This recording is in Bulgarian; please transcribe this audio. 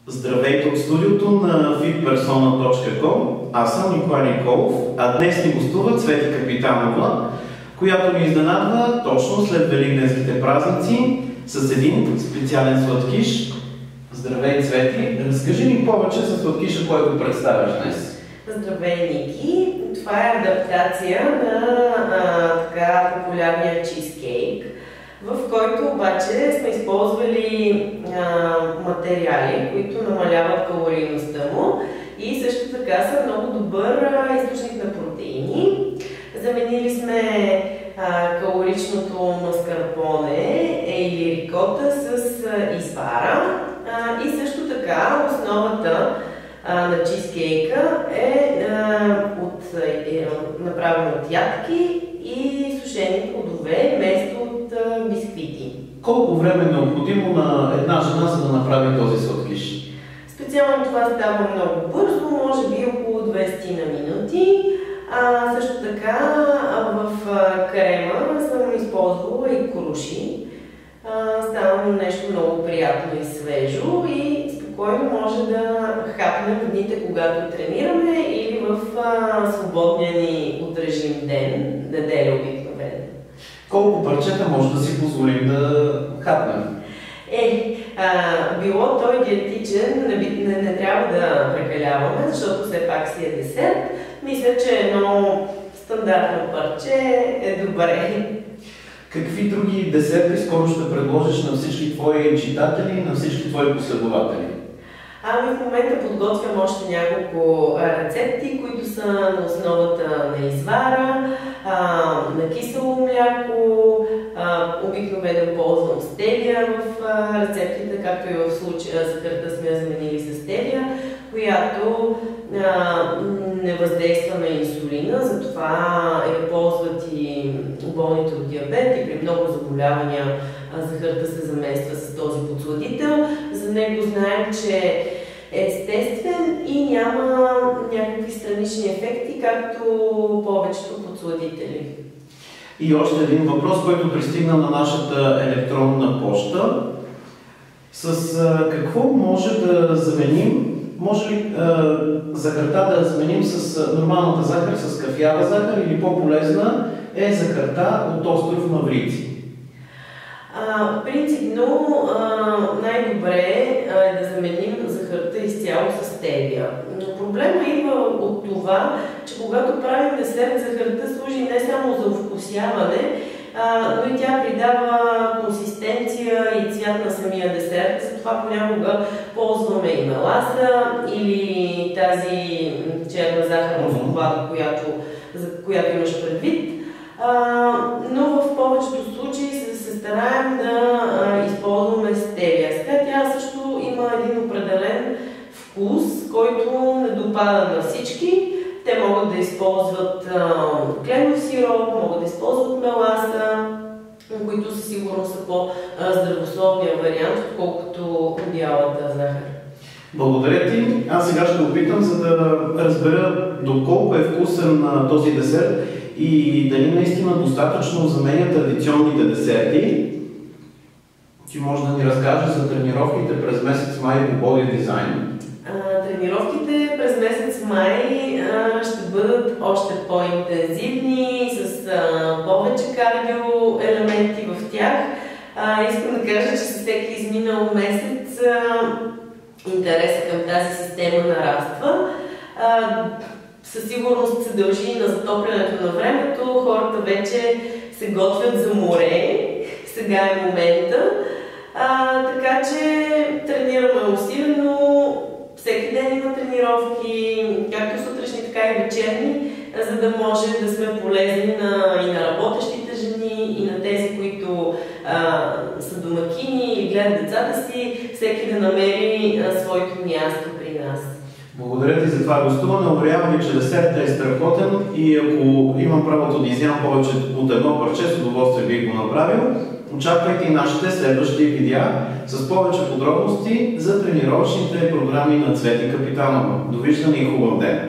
Здравейте от студиото на fitpersona.com. Аз съм Николай Николов, а днес ни гостува Цвети Капитанова, която ни изненадва точно след великденските празници с един специален сладкиш. Здравей, Цвети! Разкажи ни повече за сладкиша, който представяш днес. Здравей, Ники! Това е адаптация на така популярния чизкейк, в който обаче сме използвали материали, които намаляват калорийността му и също така са много добър източник на протеини. Заменили сме калоричното маскарпоне или рикота с извара и също така основата на чизкейка е направена от ядки и сушени плодове вместо от бисквити. Колко време е необходимо на една жена, за да направи този сладкиш? Специално това става много бързо, може би около 20 на минути. Също така в крема съм използвала и круши. Става нещо много приятно и свежо и спокойно може да хапнем в дните, когато тренираме или в свободния ни от режим ден, неделя обикновено. Колко парчета може да си позволим да хапнем? Било той диетичен, не трябва да прекаляваме, защото все пак си е десерт. Мисля, че едно стандартно парче е добре. Какви други десерти скоро ще предложиш на всички твои читатели и на всички твои последователи? В момента подготвям още няколко рецепти, които са на основата на извара, на кисело мляко, обикновено ползвам стевия в рецептите, както и в случая захарта сме я заменили с стевия, която не въздейства на инсулина, затова я ползват и болните от диабет и при много заболявания захарта се замества с този подсладител. За него знаем, че е естествен и няма някакви странични ефекти, както повечето подсладители. И още един въпрос, който пристигна на нашата електронна поща. С какво може да заменим? Може ли захарта да заменим с нормалната захар, с кафява захар или по-полезна е захарта от остров Маврици? Принципно най-добре е да заменим захарта изцяло с стевия. Но проблема идва от това, че когато правим десерт, захарта служи не само за овкусяване, но и тя придава консистенция и цвят на самия десерт. Затова понякога ползваме и меласа или тази черна захарна шоколада, за която имаш предвид. Но в повечето случаи се стараем да използваме стевия. Сега тя също има един определен вкус, който не допада на всички. Те могат да използват кленов сироп, могат да използват меласа, които със сигурност са по-здравословния вариант, отколкото бялата захар. Благодаря ти. Аз сега ще опитам, за да разбера доколко е вкусен на този десерт и дали наистина достатъчно заменя традиционните десерти. Ти може да ни разкажеш за тренировките през месец май по Body Design. Тренировките през месец май ще бъдат още по-интензивни, с повече кардио елементи в тях. Искам да кажа, че с всеки изминал месец интересът към тази система нараства. Със сигурност се дължи и на затоплянето на времето. Хората вече се готвят за море. Сега е момента. Така че тренираме усилено. Всеки ден има тренировки, както сутрешни, така и вечерни, за да може да сме полезни и на работещите жени, и на тези, които са домакини или гледат децата си, всеки да намери своето място при нас. Благодаря ти за това гостуване. Уверявам ви, че десертът е страхотен и ако имам правото да изям повече от едно парче, с удоволствие бих го направил. Очаквайте и нашите следващи видеа с повече подробности за тренировъчните програми на Цвети Капитанова. Довиждане и хубав ден!